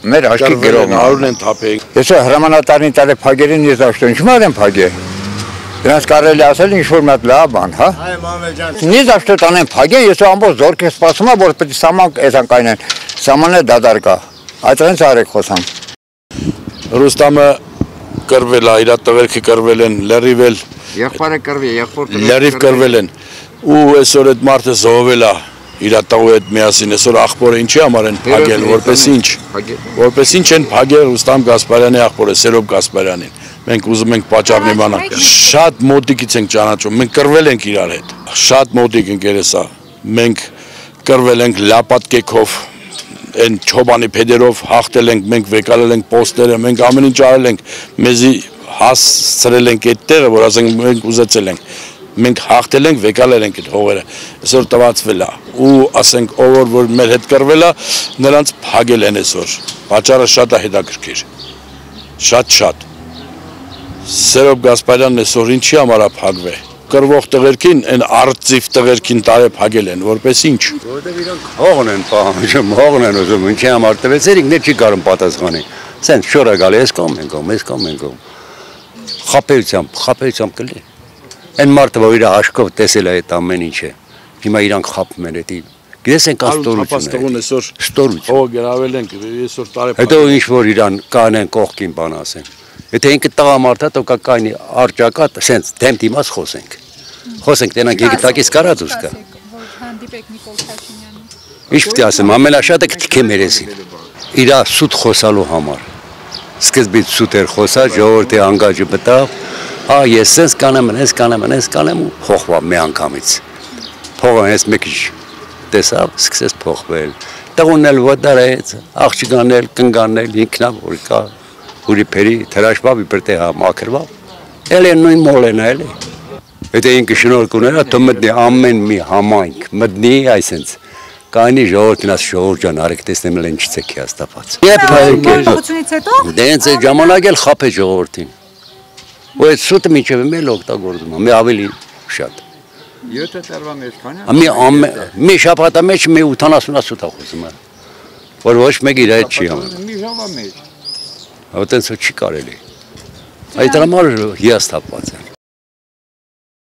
մեր աշկի գրողն արուն են թափել։ Ես հրամանատարին տալի փագերին ես աշտոն չմա եմ փագե։ Դրանց կարելի ասել ինչ որ մատ լավ բան, հա։ Այ Մամեդ ջան։ Նիզ աշտո տանեն փագեն, ես ամբողջ զորք եմ սպասում, որ պետք է սաման էսան կայնեն։ Սամանը դադար կա։ Այդտեղից արեք խոսամ։ Ռուստամը կրվել է, իր տղերքը կրվել են, լրիվել։ Եղբայրը կրվի, եղբորը Լրիվ կրվել են։ Ու այսօր այդ մարդը զոհվել է իր տղու հետ միասին, այսօր աղբորը ինչի համար են փագել, որպես ինչ։ Որպես ինչ են փագել Ռուստամ Գասպարյանի աղբորը, Սերոբ Գասպարյանին։ Մենք ուզում ենք պատճառն իմանալ։ Շատ մոտիկից ենք ճանաչում, մենք կրվել ենք իրար հետ։ Շատ մոտիկ ընկերս է։ Մենք կրվել ենք լապատկեքով, այն չոբանի փեդերով հաղթել ենք, մենք վեկալել ենք պոստերը, մենք ամեն ինչ արել ենք, մեզի հասցրել ենք այդ տեղը, որ ասենք մենք ուզեցել ենք։ Մենք հաղթել ենք, վեկալել ենք այդ հողերը։ Այսօր տվացվել է ու ասենք ով որ մեր հետ կրվել է, նրանց փագել են այսօր։ Պատճառը շատ է հետաքրքիր։ Շատ։ Սերոբ Գասպարյանն այսօր ինչի համար է փագվել։ Կրվող տղերքին, այն արծիվ տղերքին տարե փագել են, որպես ինչ։ Որտեւ իրանք հողն են պահանջում, հողն են ուզում, ինչի համար տվեցեր, ինքն չի կարող պատասխանել։ Սենց շորը գալի, այս կողմ։ Խապեությամբ կլի։ Այն մարդը, որ իր աշկով տեսել է այդ ամեն ինչը, հիմա իրանք խապում են էդի։ Գիտես են կա ստորություն։ Ստորություն։ Հող գրավել ենք, այսօր տարե։ Հետո ինչ որ իրան կանեն կողքին բան ասեն։ Եթե ինքը տղամարդա, то կայնի արջակա, սենց դեմ դիմաց խոսենք։ Խոսենք տենանք Եգիպտակից կարա դուրս գա։ Հանդիպեք Նիկոլ Փաշինյանին։ Ինչ պետք է ասեմ, ամենաշատը կթքի մերեսին։ Իրա սուտ խոսալու համար։ Սկզբից սուտ էր խոսա, ժողովրդի անգաջը մտավ, ես սենց կանեմ ու փոխվա մի անգամից։ Փողը հենց մեկ քիչ տեսավ, սկսեց փոխվել։ Տղունն էլ վտարեց, աղջիկան էլ կնգանն էլ ինքնա որ կա, ուրի փերի թրաշվավ իբրտե մաքրվավ։ Էլ են նույն մոլենա էլ։ Եթե ինքը շնորհք ուներ, то մտնի ամեն մի համայնք, մտնի այսենց Կայնի ժողովրդին աս ժողովուրդ ջան, արեք տեսնեմ էլ ինչից է հաստատված։ Փոխությունից հետո դենց է ժամանակ էլ խափ է ժողովրդին։ Ու այդ սուտը միջև էլ օգտագործում, մի ավելի շատ։ 7 տարվա մեջ քանի։ Մի շաբաթա մեջ մի 80 սուտ է խոսում։ Որ ոչ մեկ իր հետ չի անում։ Մի ժամվա մեջ։ Այդտենց չի կարելի։ Այդ համար հիասթափված է։